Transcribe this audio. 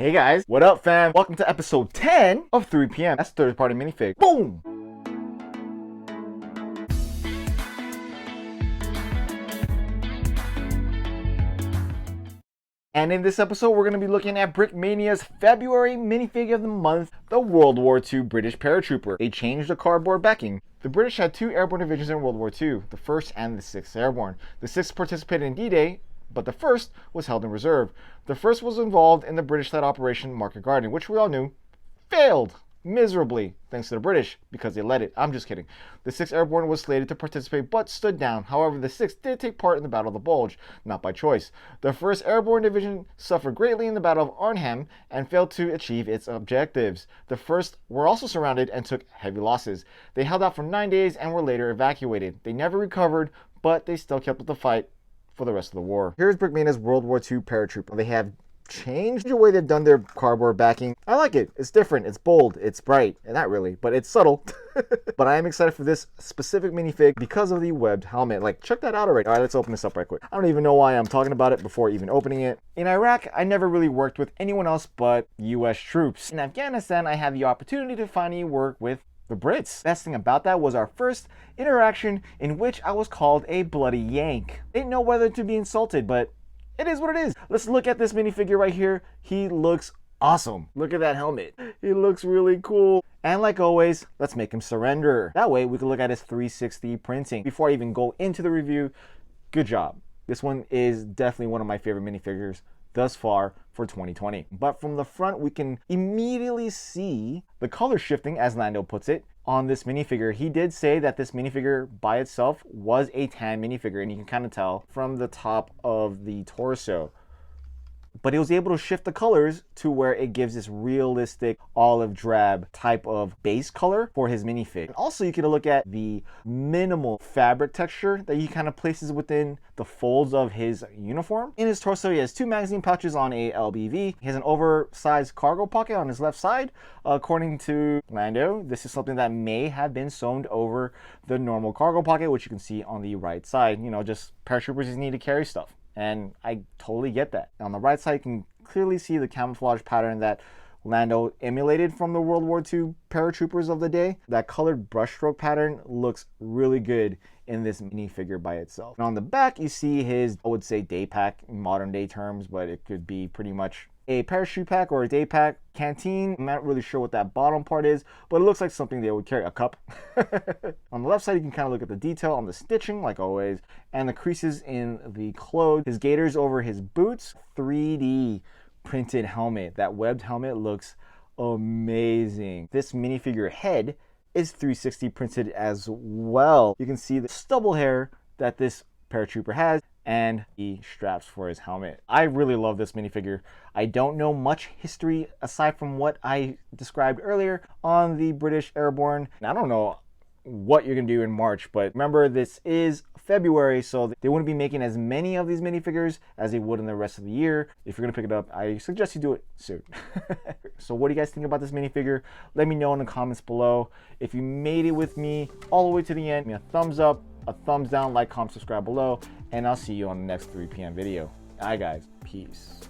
Hey guys, what up fam? Welcome to episode 10 of 3 p.m. That's third party minifig. Boom! And in this episode, we're going to be looking at Brickmania's February minifig of the month, the World War II British Paratrooper. They changed the cardboard backing. The British had two airborne divisions in World War II, the 1st and the 6th Airborne. The 6th participated in D-Day, but the 1st was held in reserve. The 1st was involved in the British-led Operation Market Garden, which we all knew failed miserably, thanks to the British, because they led it. I'm just kidding. The 6th Airborne was slated to participate, but stood down. However, the 6th did take part in the Battle of the Bulge, not by choice. The 1st Airborne Division suffered greatly in the Battle of Arnhem and failed to achieve its objectives. The 1st were also surrounded and took heavy losses. They held out for 9 days and were later evacuated. They never recovered, but they still kept up the fight for the rest of the war. Here's Brickmania's World War II Paratrooper. They have changed the way they've done their cardboard backing. I like it. It's different. It's bold. It's bright. And not really, but it's subtle. But I am excited for this specific minifig because of the webbed helmet. Like, check that out already. All right, let's open this up right quick. I don't even know why I'm talking about it before even opening it. In Iraq, I never really worked with anyone else but US troops. In Afghanistan, I had the opportunity to finally work with the Brits. Best thing about that was our first interaction in which I was called a bloody Yank. Didn't know whether to be insulted, but it is what it is. Let's look at this minifigure right here. He looks awesome. Look at that helmet. He looks really cool. And like always, let's make him surrender. That way we can look at his 360 printing. Before I even go into the review, good job. This one is definitely one of my favorite minifigures thus far for 2020. But from the front, we can immediately see the color shifting, as Lando puts it, on this minifigure. He did say that this minifigure by itself was a tan minifigure, and you can kind of tell from the top of the torso. But he was able to shift the colors to where it gives this realistic olive drab type of base color for his minifig. And also you can look at the minimal fabric texture that he kind of places within the folds of his uniform. In his torso, he has two magazine pouches on a LBV. He has an oversized cargo pocket on his left side. According to Lando, this is something that may have been sewn over the normal cargo pocket, which you can see on the right side. You know, just paratroopers just need to carry stuff. And I totally get that. On the right side, you can clearly see the camouflage pattern that Lando emulated from the World War II paratroopers of the day. That colored brushstroke pattern looks really good in this minifigure by itself. And on the back, you see his, I would say, day pack in modern day terms, but it could be pretty much a parachute pack or a day pack canteen. I'm not really sure what that bottom part is, but it looks like something they would carry, a cup. On the left side, you can kind of look at the detail on the stitching, like always, and the creases in the clothes. His gaiters over his boots, 3D printed helmet. That webbed helmet looks amazing. This minifigure head is 360 printed as well. You can see the stubble hair that this paratrooper has and the straps for his helmet. I really love this minifigure. I don't know much history aside from what I described earlier on the British Airborne. I don't know what you're gonna do in March, but remember, this is February, so they wouldn't be making as many of these minifigures as they would in the rest of the year. If you're gonna pick it up, I suggest you do it soon. So what do you guys think about this minifigure? Let me know in the comments below. If you made it with me all the way to the end, give me a thumbs up, a thumbs down, like, comment, subscribe below, and I'll see you on the next 3 p.m. video. All right guys, peace.